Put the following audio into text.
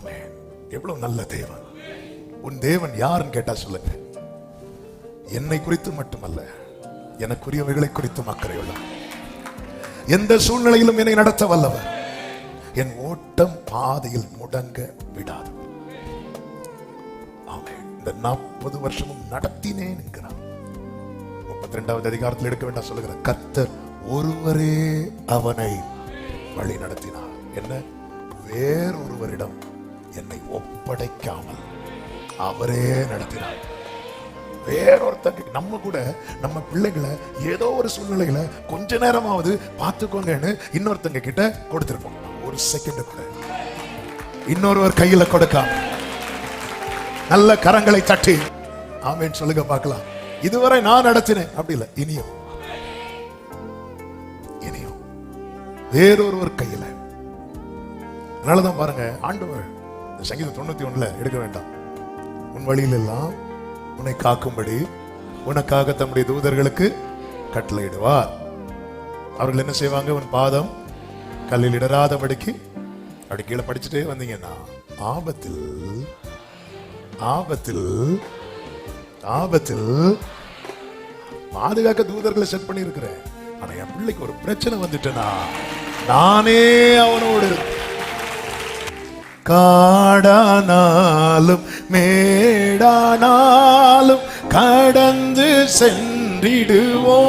ஆமென். எவ்வளவு நல்ல தேவன். உன் தேவன் யாருன்னு கேட்டா சொல்லுங்க. என்னை குறித்து மட்டுமல்ல, எனக்குரியவைகளை குறித்தும் அக்கறை உள்ளவர். எந்த சூழ்நிலையிலும் என்னை நடத்த வல்லவர். என் ஓட்டம் பாதையில் முடங்க விடாது. ஆமென். இந்த 40 வருஷமும் நடத்தினேன் என்கிறார். 32வது அதிகாரத்தில் எடுக்க வேண்டாம் சொல்லுகிறார். கர்த்தர் ஒருவரே அவனை வழி நடத்தினார். என்ன? வேறொருவரிடம் என்னை ஒப்படைக்காமல் அவரே நடத்தினார். வேறொருத்தங்க நம்ம கூட நம்ம பிள்ளைகளை ஏதோ ஒரு சூழ்நிலையில கொஞ்ச நேரமாவது பார்த்துக்கோங்கன்னு இன்னொருத்தங்க கிட்ட கொடுத்திருப்போம். ஒரு செகண்ட் கூட இன்னொருவர் கையில கொடுக்காம நல்ல கரங்களை தட்டி ஆமென் சொல்லுங்க பார்க்கலாம். இதுவரை நான் நடத்தினேன் அப்படி இல்லை, இனியும் வேறொருவர் கையில. அதனாலதான் பாருங்க ஆண்டவர் சங்கீதம் 91 எடுக்க வேண்டாம். உன் வழியில் எல்லாம் உன்னை காக்கும்படி உனக்காக தம்முடைய தூதர்களுக்கு கட்டளையிடுவார். அவர்கள் என்ன செய்வாங்க? உன் பாதம் கல்லில் இடராதபடிக்கு. அப்படி கீழே படிச்சுட்டே வந்தீங்கன்னா ஆபத்தில் ஆபத்தில் ஆபத்தில் பாதுகாக்க தூதர்களை செட் பண்ணி இருக்கிறேன். ஆனா என் பிள்ளைக்கு ஒரு பிரச்சனை வந்துட்டேனா நானே அவனோடு காடானாலும் மேடானாலும் கடந்து சென்றிடுவோம்.